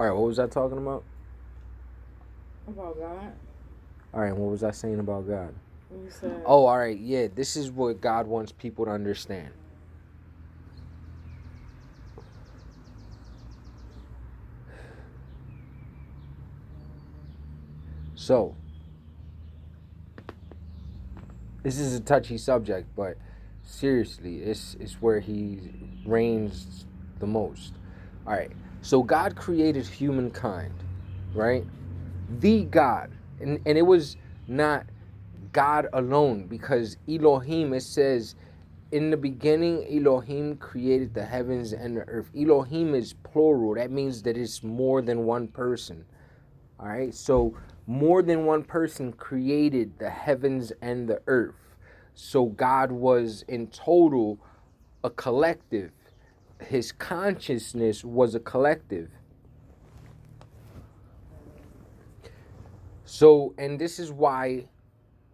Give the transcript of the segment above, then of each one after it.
All right, what was I talking about? About God? All right, what was I saying about God? You said, Oh, all right, yeah, this is what God wants people to understand. So, this is a touchy subject, but seriously, it's where he reigns the most. All right, so God created humankind, right? The God, and it was not God alone, because Elohim, it says, in the beginning, Elohim created the heavens and the earth. Elohim is plural. That means that it's more than one person. All right. So more than one person created the heavens and the earth. So God was in total a collective. His consciousness was a collective. So, and this is why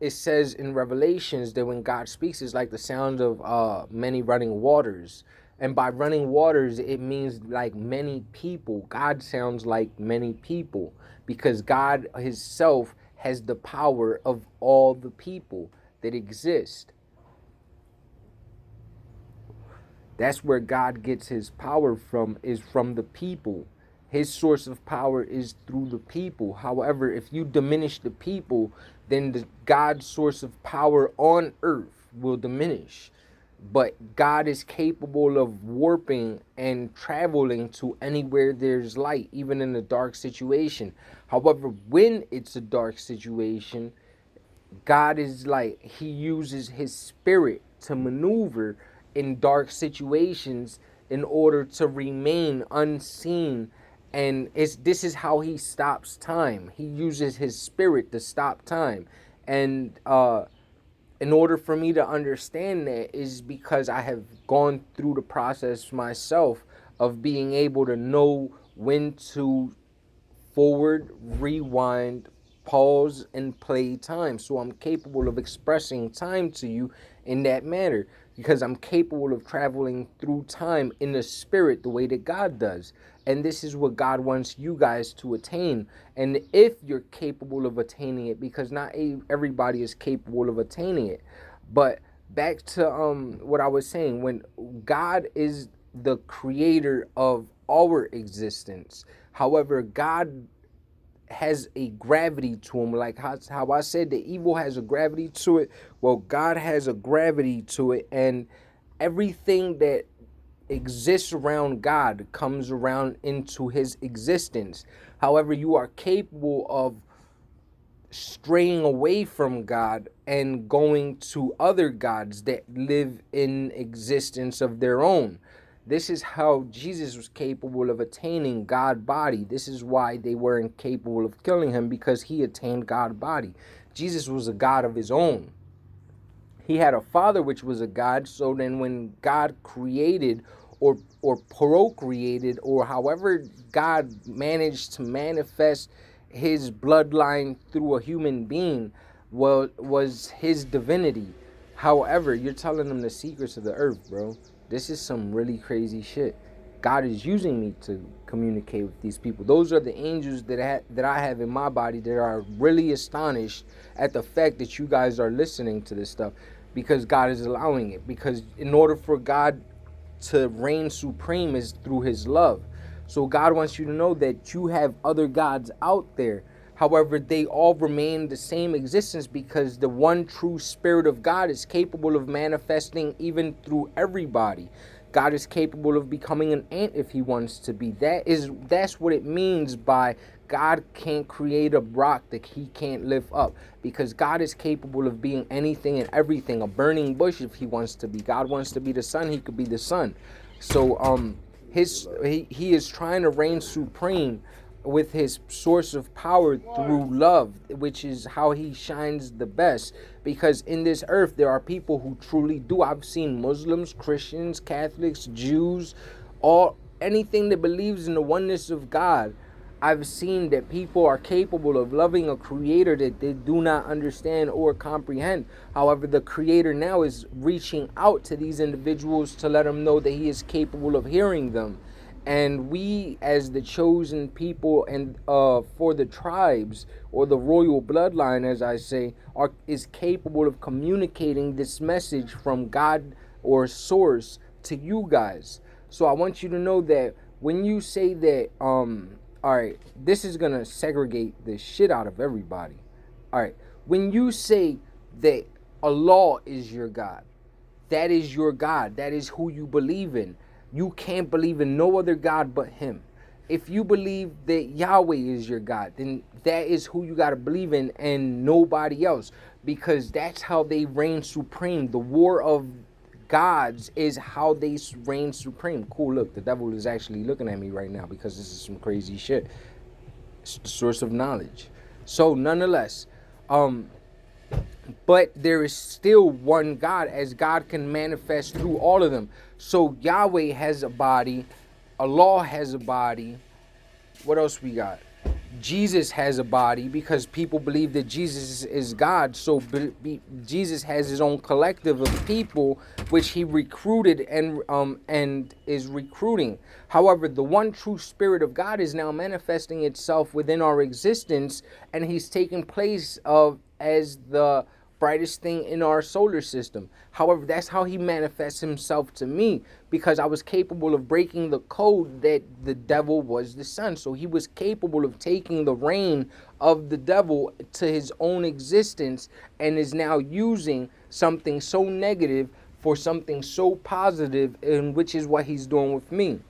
it says in Revelations that when God speaks, it's like the sound of many running waters. And by running waters, it means like many people. God sounds like many people because God Himself has the power of all the people that exist. That's where God gets His power from, is from the people. His source of power is through the people. However, if you diminish the people, then the God's source of power on earth will diminish. But God is capable of warping and traveling to anywhere there's light, even in a dark situation. However, when it's a dark situation, God is like, He uses His spirit to maneuver in dark situations in order to remain unseen. And this is how He stops time. He uses His spirit to stop time. And in order for me to understand that is because I have gone through the process myself of being able to know when to forward, rewind, pause, and play time. So I'm capable of expressing time to you in that manner because I'm capable of traveling through time in the spirit the way that God does. And this is what God wants you guys to attain. And if you're capable of attaining it, because not everybody is capable of attaining it. But back to what I was saying, when God is the creator of our existence. However, God has a gravity to him, like how I said the evil has a gravity to it. Well, God has a gravity to it, and everything that exists around God comes around into His existence. However, you are capable of straying away from God and going to other gods that live in existence of their own. This is how Jesus was capable of attaining God body. This is why they were incapable of killing him, because he attained God body. Jesus was a God of his own. He had a father which was a God, so then when God created or procreated, or however God managed to manifest his bloodline through a human being, was his divinity. However, you're telling them the secrets of the earth, bro. This is some really crazy shit. God is using me to communicate with these people. Those are the angels that I have in my body that are really astonished at the fact that you guys are listening to this stuff, because God is allowing it. Because in order for God to reign supreme is through His love. So God wants you to know that you have other gods out there. However, they all remain the same existence because the one true spirit of God is capable of manifesting even through everybody. God is capable of becoming an ant if He wants to be. That's what it means by God can't create a rock that He can't lift up, because God is capable of being anything and everything. A burning bush if He wants to be. God wants to be the sun, He could be the sun. So he is trying to reign supreme with his source of power through love, which is how he shines the best. Because in this earth, there are people who truly do. I've seen Muslims, Christians, Catholics, Jews, all anything that believes in the oneness of God. I've seen that people are capable of loving a creator that they do not understand or comprehend. However, the creator now is reaching out to these individuals to let them know that he is capable of hearing them. And we, as the chosen people, and for the tribes or the royal bloodline, as I say, is capable of communicating this message from God or source to you guys. So I want you to know that when you say that, all right, this is gonna segregate the shit out of everybody. All right, when you say that Allah is your God, that is your God. That is who you believe in. You can't believe in no other God but Him. If you believe that Yahweh is your God, then that is who you got to believe in and nobody else, because that's how they reign supreme. The war of gods is how they reign supreme. Cool, look, the devil is actually looking at me right now because this is some crazy shit. It's the source of knowledge. So, nonetheless, but there is still one God, as God can manifest through all of them. So Yahweh has a body, Allah has a body. What else we got? Jesus has a body, because people believe that Jesus is God. So Jesus has his own collective of people which he recruited and is recruiting. However, the one true spirit of God is now manifesting itself within our existence, and he's taking place of as the brightest thing in our solar system. However, that's how he manifests himself to me, because I was capable of breaking the code that the devil was the sun. So he was capable of taking the reign of the devil to his own existence, and is now using something so negative for something so positive, and which is what he's doing with me.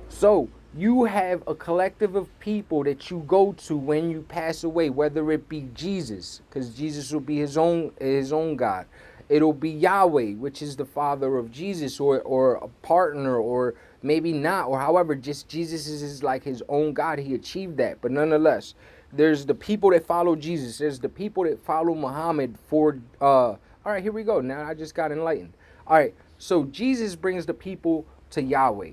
So you have a collective of people that you go to when you pass away, whether it be Jesus, because Jesus will be his own God. It'll be Yahweh, which is the father of Jesus, or a partner, or maybe not, or however, just Jesus is like his own God. He achieved that. But nonetheless, there's the people that follow Jesus. There's the people that follow Muhammad for all right, here we go. Now I just got enlightened. All right, so Jesus brings the people to Yahweh.